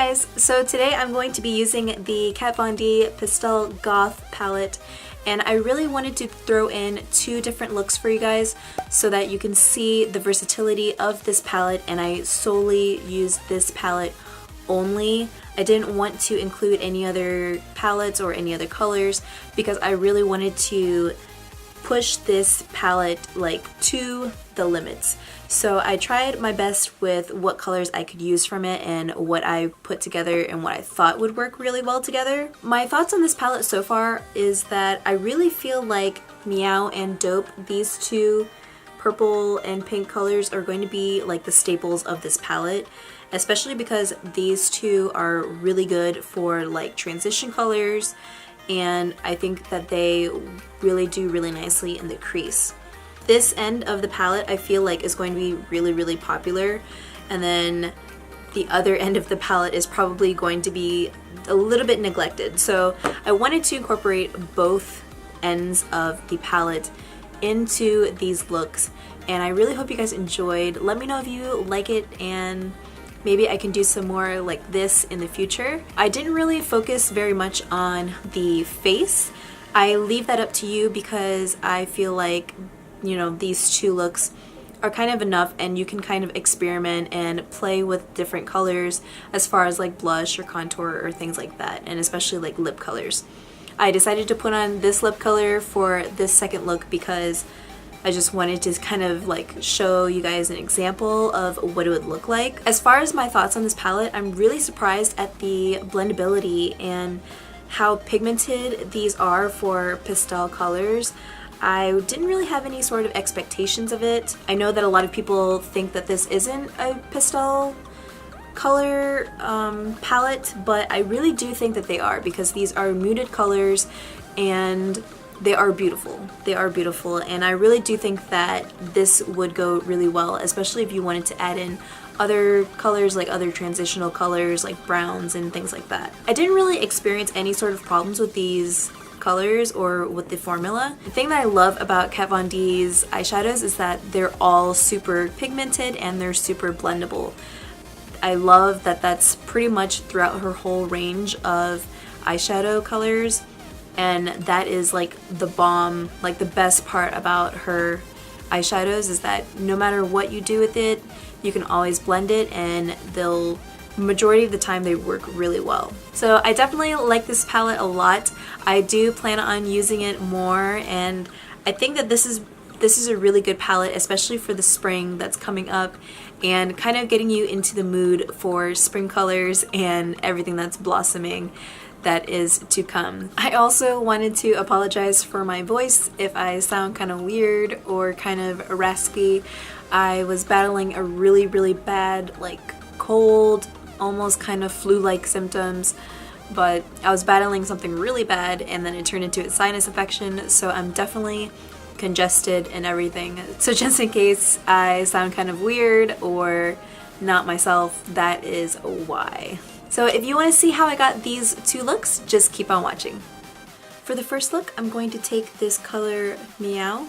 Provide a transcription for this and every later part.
guys, so today I'm going to be using the Kat Von D Pastel Goth palette, and I really wanted to throw in two different looks for you guys so that you can see the versatility of this palette, and I solely used this palette only. I didn't want to include any other palettes or any other colors because I really wanted to push this palette like to the limits. So I tried my best with what colors I could use from it and what I put together and what I thought would work really well together. My thoughts on this palette so far is that I really feel like Meow and Dope, these two purple and pink colors, are going to be like the staples of this palette, especially because these two are really good for like transition colors, and I think that they really do really nicely in the crease. This end of the palette I feel like is going to be really popular, and then the other end of the palette is probably going to be a little bit neglected. So I wanted to incorporate both ends of the palette into these looks, and I really hope you guys enjoyed. Let me know if you like it, and maybe I can do some more like this in the future. I didn't really focus very much on the face. I leave that up to you because I feel like, you know, these two looks are kind of enough, and you can kind of experiment and play with different colors as far as like blush or contour or things like that, and especially like lip colors. I decided to put on this lip color for this second look because I just wanted to kind of like show you guys an example of what it would look like. As far as my thoughts on this palette, I'm really surprised at the blendability and how pigmented these are for pastel colors. I didn't really have any sort of expectations of it. I know that a lot of people think that this isn't a pastel color palette, but I really do think that they are, because these are muted colors and they are beautiful. They are beautiful, and I really do think that this would go really well, especially if you wanted to add in other colors, like other transitional colors like browns and things like that. I didn't really experience any sort of problems with these colors or with the formula. The thing that I love about Kat Von D's eyeshadows is that they're all super pigmented and they're super blendable. I love that that's pretty much throughout her whole range of eyeshadow colors, and that is like the bomb, like the best part about her eyeshadows is that no matter what you do with it, you can always blend it and they'll, majority of the time, they work really well. So I definitely like this palette a lot. I do plan on using it more, and I think that this is a really good palette, especially for the spring that's coming up and kind of getting you into the mood for spring colors and everything that's blossoming that is to come. I also wanted to apologize for my voice if I sound kind of weird or kind of raspy. I was battling a really bad like cold, almost kind of flu-like symptoms, but I was battling something really bad and then it turned into a sinus infection, so I'm definitely congested and everything. So just in case I sound kind of weird or not myself, that is why. So if you want to see how I got these two looks, just keep on watching. For the first look, I'm going to take this color Meow,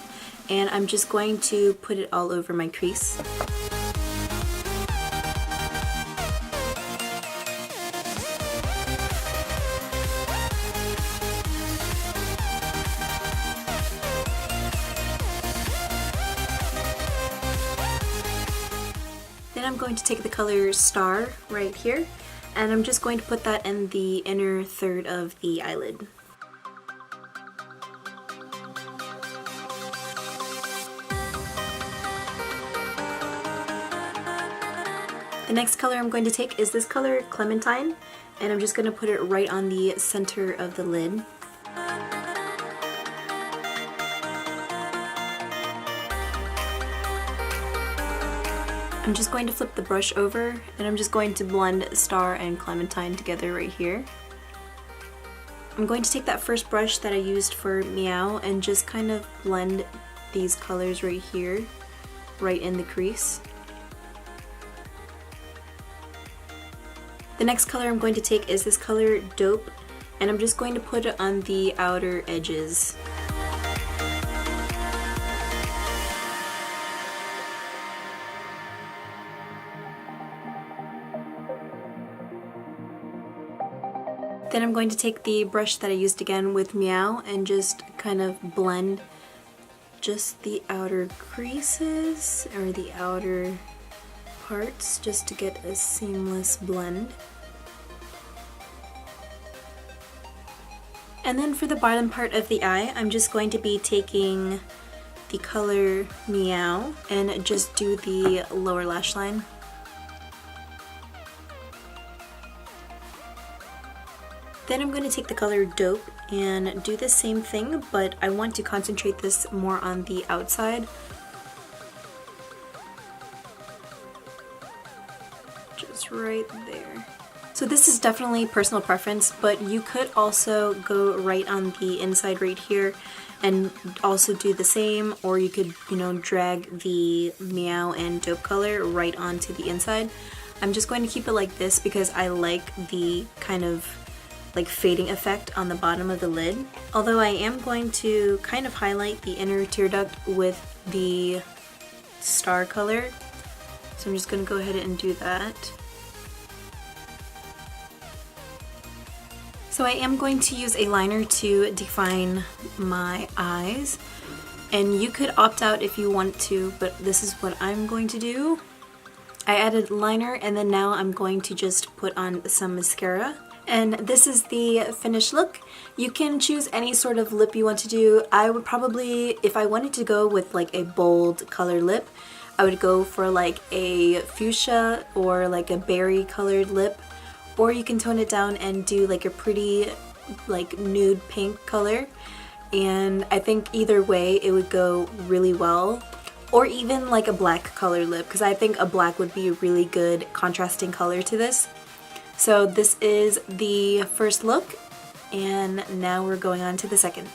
and I'm just going to put it all over my crease. Then I'm going to take the color Star right here, and I'm just going to put that in the inner third of the eyelid. The next color I'm going to take is this color Clementine, and I'm just going to put it right on the center of the lid. I'm just going to flip the brush over, and I'm just going to blend Star and Clementine together right here. I'm going to take that first brush that I used for Meow and just kind of blend these colors right here, right in the crease. The next color I'm going to take is this color Dope, and I'm just going to put it on the outer edges. Then I'm going to take the brush that I used again with Meow and just kind of blend just the outer creases or the outer parts just to get a seamless blend. And then for the bottom part of the eye, I'm just going to be taking the color Meow and just do the lower lash line. Then I'm going to take the color Dope and do the same thing, but I want to concentrate this more on the outside. Just right there. So this is definitely personal preference, but you could also go right on the inside right here and also do the same, or you could, you know, drag the Meow and Dope color right onto the inside. I'm just going to keep it like this because I like the kind of like fading effect on the bottom of the lid. Although I am going to kind of highlight the inner tear duct with the star color. So I'm just gonna go ahead and do that. So I am going to use a liner to define my eyes. And you could opt out if you want to, but this is what I'm going to do. I added liner and then now I'm going to just put on some mascara. And this is the finished look. You can choose any sort of lip you want to do. I would probably, if I wanted to go with like a bold color lip, I would go for like a fuchsia or like a berry colored lip. Or you can tone it down and do like a pretty like nude pink color. And I think either way it would go really well. Or even like a black color lip, because I think a black would be a really good contrasting color to this. So this is the first look, and now we're going on to the second.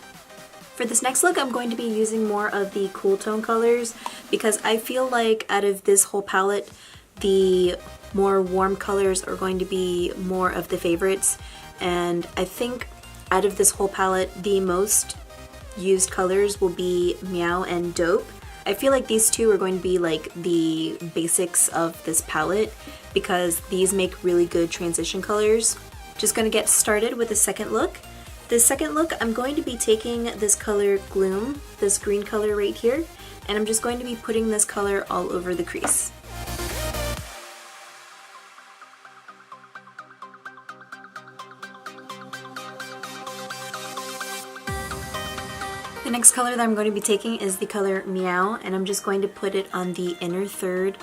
For this next look, I'm going to be using more of the cool tone colors because I feel like out of this whole palette, the more warm colors are going to be more of the favorites. And I think out of this whole palette, the most used colors will be Meow and Dope. I feel like these two are going to be like the basics of this palette because these make really good transition colors. Just gonna get started with the second look. The second look, I'm going to be taking this color Gloom, this green color right here, and I'm just going to be putting this color all over the crease. The next color that I'm going to be taking is the color Meow, and I'm just going to put it on the inner third.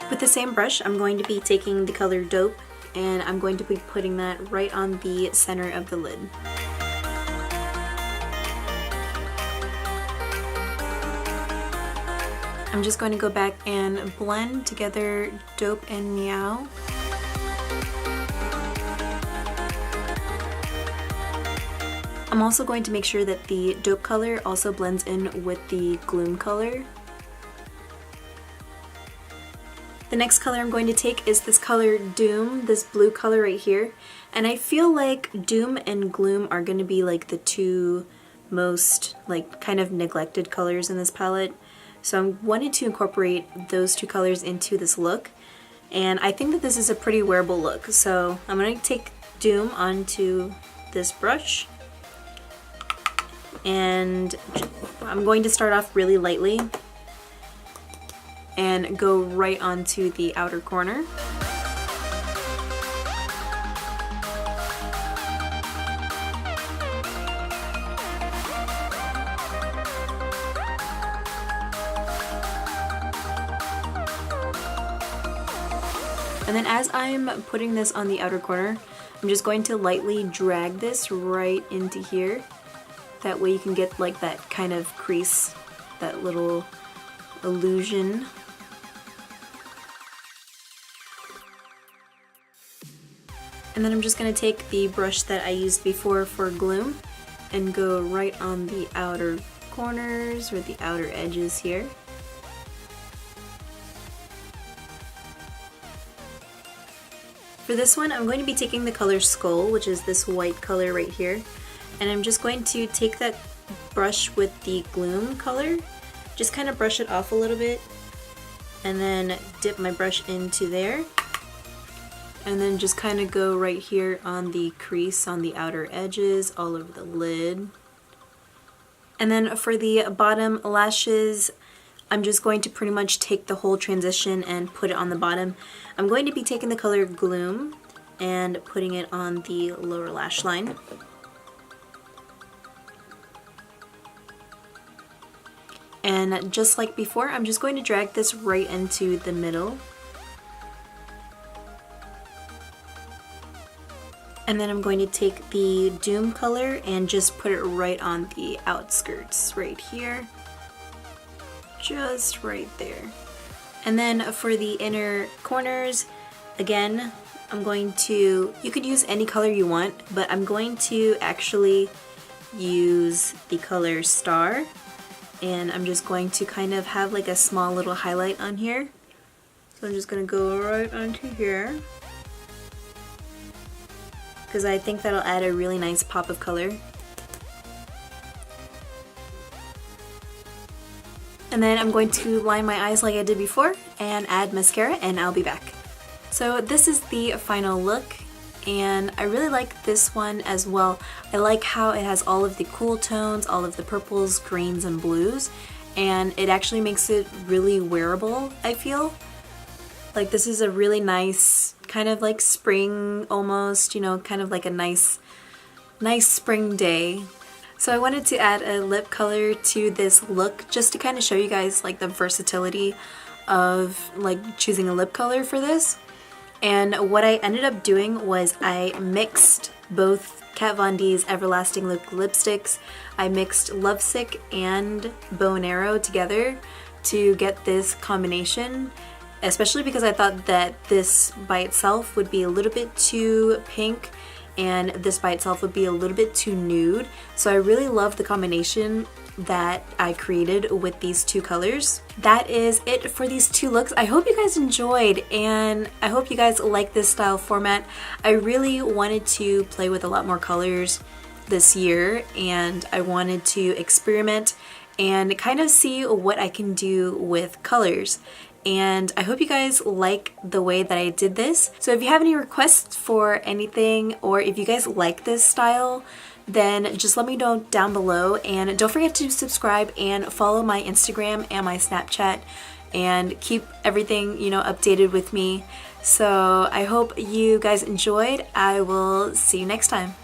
With the same brush, I'm going to be taking the color Dope, and I'm going to be putting that right on the center of the lid. I'm just going to go back and blend together Dope and Meow. I'm also going to make sure that the Dope color also blends in with the Gloom color. The next color I'm going to take is this color Doom, this blue color right here. And I feel like Doom and Gloom are going to be like the two most like kind of neglected colors in this palette. So I wanted to incorporate those two colors into this look. And I think that this is a pretty wearable look. So I'm going to take Doom onto this brush. And I'm going to start off really lightly and go right onto the outer corner. And then as I'm putting this on the outer corner, I'm just going to lightly drag this right into here. That way you can get like that kind of crease, that little illusion. And then I'm just going to take the brush that I used before for Gloom and go right on the outer corners or the outer edges here. For this one, I'm going to be taking the color Skull, which is this white color right here. And I'm just going to take that brush with the Gloom color, just kind of brush it off a little bit, and then dip my brush into there. And then just kind of go right here on the crease on the outer edges, all over the lid. And then for the bottom lashes, I'm just going to pretty much take the whole transition and put it on the bottom. I'm going to be taking the color Gloom and putting it on the lower lash line. And just like before, I'm just going to drag this right into the middle. And then I'm going to take the Doom color and just put it right on the outskirts, right here. Just right there. And then for the inner corners, again, I'm going to, you could use any color you want, but I'm going to actually use the color Star. And I'm just going to kind of have like a small little highlight on here. So I'm just going to go right onto here, because I think that'll add a really nice pop of color. And then I'm going to line my eyes like I did before and add mascara, and I'll be back. So this is the final look, and I really like this one as well. I like how it has all of the cool tones, all of the purples, greens, and blues, and it actually makes it really wearable, I feel. Like this is a really nice, kind of like spring almost, you know, kind of like a nice spring day. So I wanted to add a lip color to this look just to kind of show you guys like the versatility of like choosing a lip color for this. And what I ended up doing was I mixed both Kat Von D's Everlasting Lip lipsticks. I mixed Lovesick and Bow and Arrow together to get this combination, especially because I thought that this by itself would be a little bit too pink and this by itself would be a little bit too nude. So I really love the combination that I created with these two colors. That is it for these two looks. I hope you guys enjoyed, and I hope you guys like this style format. I really wanted to play with a lot more colors this year, and I wanted to experiment and kind of see what I can do with colors. And I hope you guys like the way that I did this. So if you have any requests for anything, or if you guys like this style, then just let me know down below. And don't forget to subscribe and follow my Instagram and my Snapchat and keep everything, you know, updated with me. So I hope you guys enjoyed. I will see you next time.